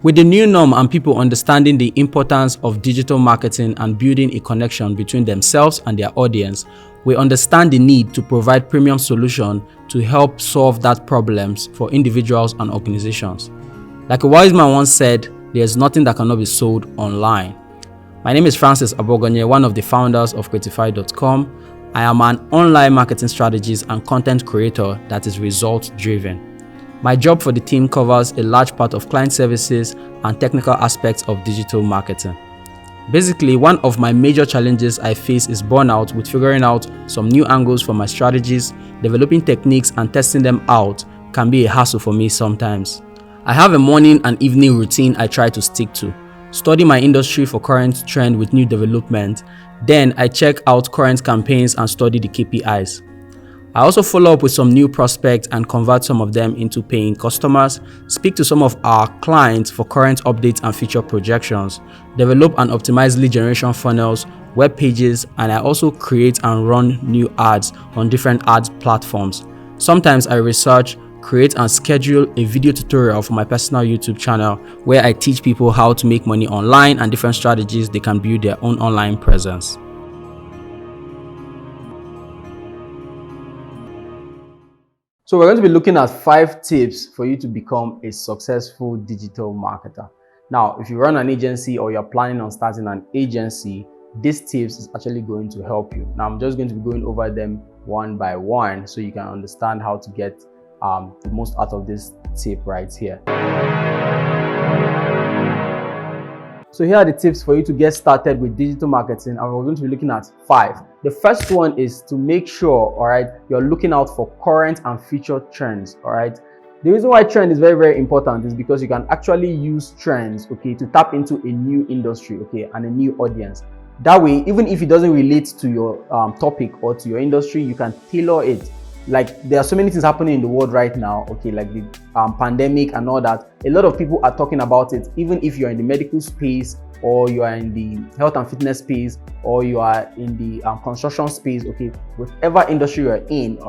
With the new norm and people understanding the importance of digital marketing and building a connection between themselves and their audience, we understand the need to provide premium solutions to help solve that problems for individuals and organizations. Like a wise man once said, there's nothing that cannot be sold online. My name is Francis Abogonye, one of the founders of Creatify.com. I am an online marketing strategist and content creator that is result-driven. My job for the team covers a large part of client services and technical aspects of digital marketing. Basically, one of my major challenges I face is burnout with figuring out some new angles for my strategies. Developing techniques and testing them out can be a hassle for me sometimes. I have a morning and evening routine I try to stick to. Study my industry for current trend with new development. Then I check out current campaigns and study the KPIs. I also follow up with some new prospects and convert some of them into paying customers, speak to some of our clients for current updates and future projections, develop and optimize lead generation funnels, web pages, and I also create and run new ads on different ads platforms. Sometimes I research, create and schedule a video tutorial for my personal YouTube channel where I teach people how to make money online and different strategies they can build their own online presence. So we're going to be looking at 5 tips for you to become a successful digital marketer. Now, if you run an agency or you're planning on starting an agency, these tips is actually going to help you. Now, I'm just going to be going over them one by one so you can understand how to get the most out of this tip right here. So here are the tips for you to get started with digital marketing, and we're going to be looking at 5. The first one is to make sure, you're looking out for current and future trends, The reason why trend is very, very important is because you can actually use trends, to tap into a new industry, and a new audience. That way, even if it doesn't relate to your topic or to your industry, you can tailor it. Like, there are so many things happening in the world right now, like the pandemic and all that. A lot of people are talking about it, even if you're in the medical space, or you are in the health and fitness space, or you are in the construction space, whatever industry you're in,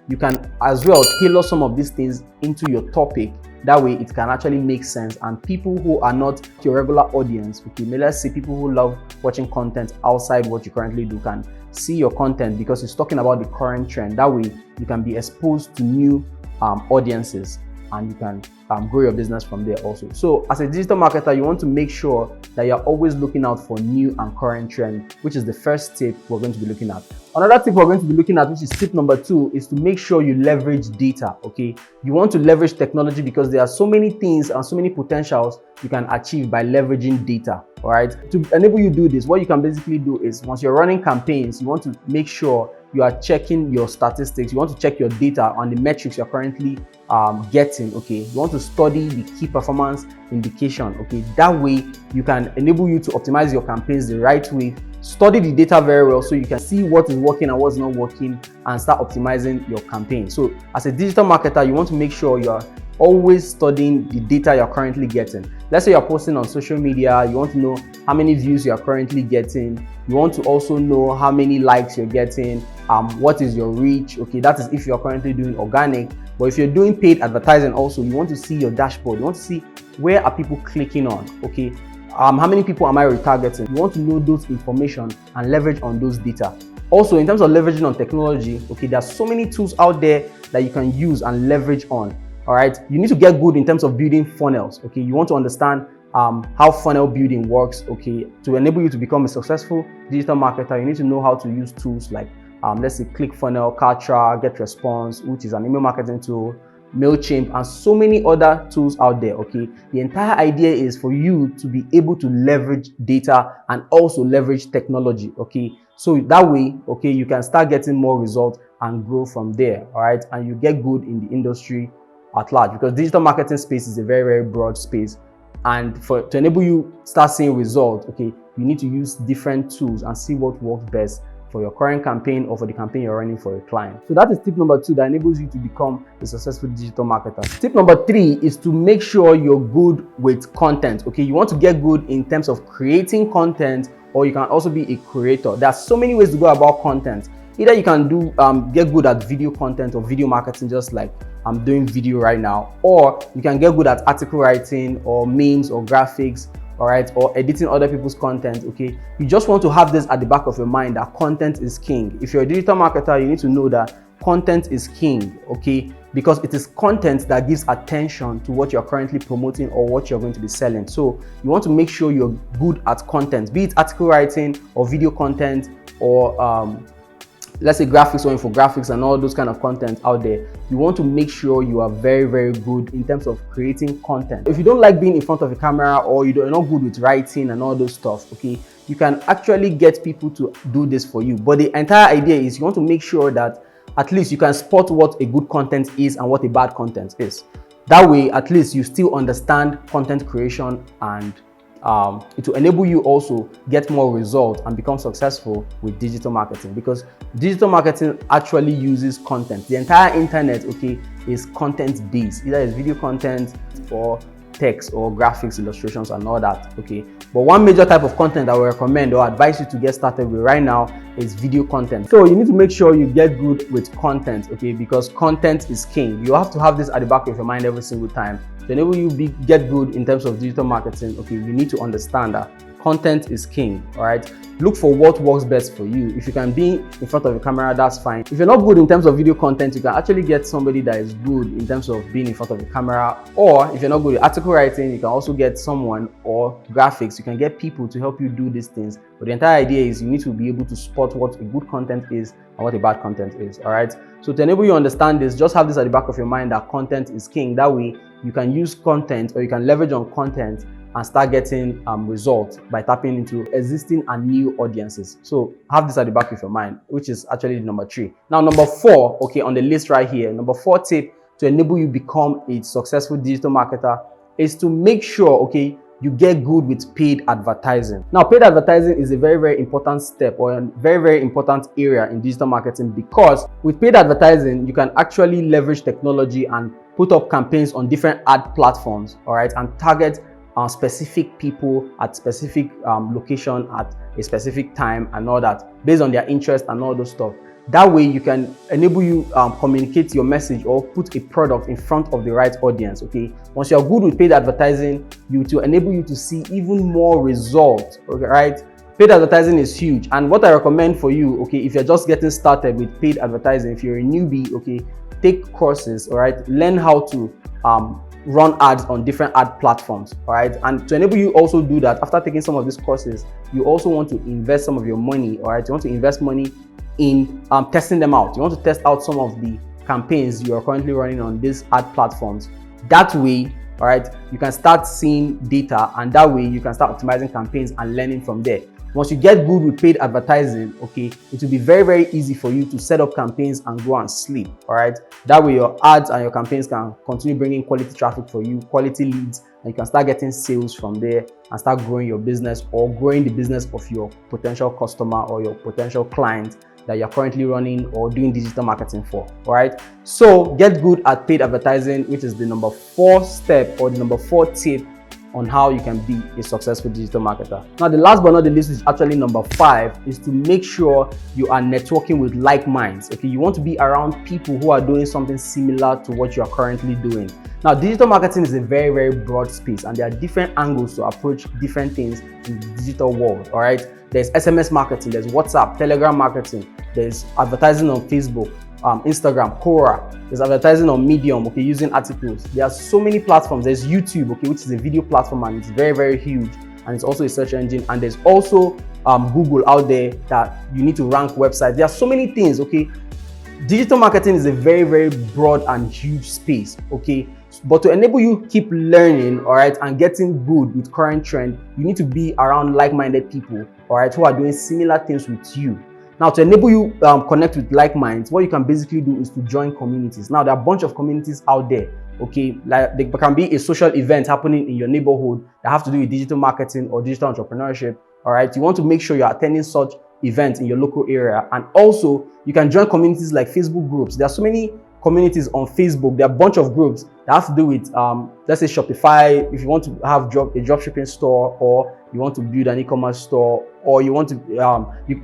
you can as well tailor some of these things into your topic. That way it can actually make sense, and people who are not your regular audience, let's say people who love watching content outside what you currently do, can see your content because it's talking about the current trend. That way you can be exposed to new audiences, and you can grow your business from there also. So as a digital marketer, you want to make sure that you're always looking out for new and current trend, which is the first tip we're going to be looking at. Another tip we're going to be looking at, which is tip number 2, is to make sure you leverage data. You want to leverage technology because there are so many things and so many potentials you can achieve by leveraging data. To enable you to do this, what you can basically do is, once you're running campaigns, you want to make sure you are checking your statistics. You want to check your data on the metrics you're currently getting. You want to study the key performance indication. That way you can enable you to optimize your campaigns the right way. Study the data very well so you can see what is working and what's not working, and start optimizing your campaign. So as a digital marketer, you want to make sure you're always studying the data you're currently getting. Let's say you're posting on social media, you want to know how many views you're currently getting. You want to also know how many likes you're getting, what is your reach. That is if you're currently doing organic. But if you're doing paid advertising also, you want to see your dashboard. You want to see where are people clicking on, how many people am I retargeting. You want to know those information and leverage on those data. Also, in terms of leveraging on technology, there are so many tools out there that you can use and leverage on. You need to get good in terms of building funnels. You want to understand how funnel building works. To enable you to become a successful digital marketer, you need to know how to use tools like let's say ClickFunnels, Kartra, GetResponse, which is an email marketing tool, MailChimp, and so many other tools out there. The entire idea is for you to be able to leverage data and also leverage technology. So that way, you can start getting more results and grow from there. And you get good in the industry at large, because digital marketing space is a very, very broad space, and to enable you start seeing results, you need to use different tools and see what works best for your current campaign or for the campaign you're running for a client. So that is tip number 2 that enables you to become a successful digital marketer. Tip number 3 is to make sure you're good with content. You want to get good in terms of creating content, or you can also be a creator. There are so many ways to go about content. Either you can do get good at video content or video marketing, just like I'm doing video right now, or you can get good at article writing or memes or graphics, all right, or editing other people's content. Okay, you just want to have this at the back of your mind that content is king. If you're a digital marketer, you need to know that content is king, okay, because it is content that gives attention to what you're currently promoting or what you're going to be selling. So you want to make sure you're good at content, be it article writing or video content or let's say graphics or infographics and all those kind of content out there. You want to make sure you are very, very good in terms of creating content. If you don't like being in front of a camera, or you're not good with writing and all those stuff, okay, you can actually get people to do this for you. But the entire idea is you want to make sure that at least you can spot what a good content is and what a bad content is. That way, at least you still understand content creation, and it will enable you also get more results and become successful with digital marketing, because digital marketing actually uses content. The entire internet, okay, is content based. Either it's video content or text or graphics, illustrations and all that, okay. But one major type of content that I will recommend or advise you to get started with right now is video content. So you need to make sure you get good with content, okay, because content is king. You have to have this at the back of your mind every single time. To enable you get good in terms of digital marketing, okay, you need to understand that content is king, all right? Look for what works best for you. If you can be in front of a camera, that's fine. If you're not good in terms of video content, you can actually get somebody that is good in terms of being in front of a camera. Or if you're not good at article writing, you can also get someone, or graphics. You can get people to help you do these things. But the entire idea is you need to be able to spot what a good content is and what a bad content is, all right? So to enable you understand this, just have this at the back of your mind that content is king. That way you can use content, or you can leverage on content and start getting results by tapping into existing and new audiences. So have this at the back of your mind, which is actually number 3. Now, number 4, okay, on the list right here, number 4 tip to enable you become a successful digital marketer is to make sure, okay, you get good with paid advertising. Now, paid advertising is a very, very important step, or a very, very important area in digital marketing, because with paid advertising, you can actually leverage technology and put up campaigns on different ad platforms, all right, and target specific people at specific location at a specific time and all that, based on their interest and all those stuff. That way you can enable you communicate your message or put a product in front of the right audience, okay? Once you're good with paid advertising, it will enable you to see even more results, okay, right? Paid advertising is huge, and what I recommend for you, okay, if you're just getting started with paid advertising, if you're a newbie, okay, take courses, all right? Learn how to run ads on different ad platforms, all right? And to enable you also do that, after taking some of these courses, you also want to invest some of your money, all right? You want to invest money in testing them out. You want to test out some of the campaigns you are currently running on these ad platforms. That way, all right, you can start seeing data, and that way you can start optimizing campaigns and learning from there. Once you get good with paid advertising, okay, it will be very, very easy for you to set up campaigns and go and sleep, all right? That way your ads and your campaigns can continue bringing quality traffic for you, quality leads, and you can start getting sales from there and start growing your business, or growing the business of your potential customer or your potential client that you're currently running or doing digital marketing for, all right? So get good at paid advertising, which is the number 4 step, or the number 4 tip on how you can be a successful digital marketer. Now, the last but not the least, which is actually number 5, is to make sure you are networking with like minds. Okay, you want to be around people who are doing something similar to what you are currently doing. Now, digital marketing is a very, very broad space, and there are different angles to approach different things in the digital world, all right? There's SMS marketing, there's WhatsApp, Telegram marketing, there's advertising on Facebook, Instagram, Quora, there's advertising on Medium, okay, using articles. There are so many platforms. There's YouTube, okay, which is a video platform, and it's very, very huge, and it's also a search engine. And there's also Google out there that you need to rank websites. There are so many things, okay. Digital marketing is a very, very broad and huge space, okay. But to enable you keep learning, all right, and getting good with current trend, you need to be around like-minded people, all right, who are doing similar things with you. Now, to enable you connect with like minds, what you can basically do is to join communities. Now, there are a bunch of communities out there, okay? Like, there can be a social event happening in your neighborhood that have to do with digital marketing or digital entrepreneurship, all right? You want to make sure you're attending such events in your local area. And also, you can join communities like Facebook groups. There are so many communities on Facebook. There are a bunch of groups that have to do with, let's say Shopify. If you want to have a dropshipping store, or you want to build an e-commerce store, or you want to,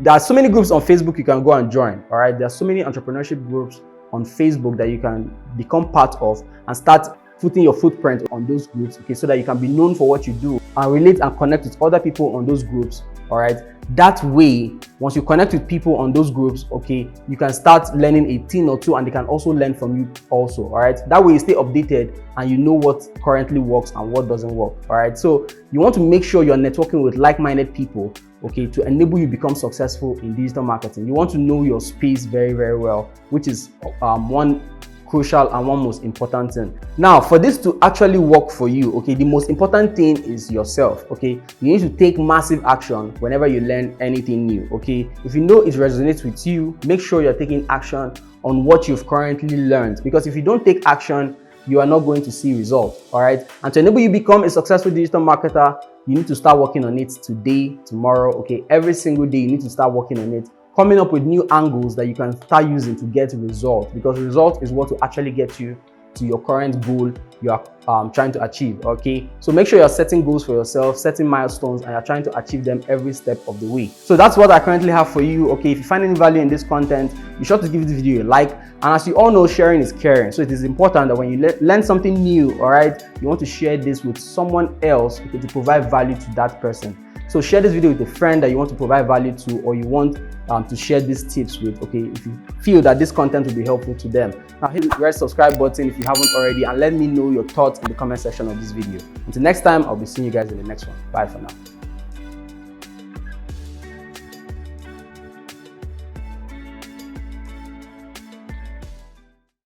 there are so many groups on Facebook you can go and join. All right, there are so many entrepreneurship groups on Facebook that you can become part of and start putting your footprint on those groups, okay, so that you can be known for what you do and relate and connect with other people on those groups. All right, that way, once you connect with people on those groups, okay, you can start learning a thing or two, and they can also learn from you also. All right, that way you stay updated and you know what currently works and what doesn't work. All right, so you want to make sure you're networking with like-minded people, okay, to enable you become successful in digital marketing. You want to know your space very, very well, which is one crucial and one most important thing. Now, for this to actually work for you, okay, the most important thing is yourself. Okay, you need to take massive action whenever you learn anything new. Okay, if you know it resonates with you, make sure you're taking action on what you've currently learned, because if you don't take action, you are not going to see results. All right, and to enable you become a successful digital marketer, you need to start working on it today, tomorrow. Okay, every single day you need to start working on it, coming up with new angles that you can start using to get results, because result is what will actually get you to your current goal you are trying to achieve. Okay, so make sure you're setting goals for yourself, setting milestones, and you're trying to achieve them every step of the way. So that's what I currently have for you. Okay, if you find any value in this content, be sure to give this video a like. And as you all know, sharing is caring, so it is important that when you learn something new, all right, you want to share this with someone else, okay, to provide value to that person. So share this video with a friend that you want to provide value to, or you want to share these tips with, okay, if you feel that this content will be helpful to them. Now hit the red subscribe button if you haven't already, and let me know your thoughts in the comment section of this video. Until next time, I'll be seeing you guys in the next one. Bye for now.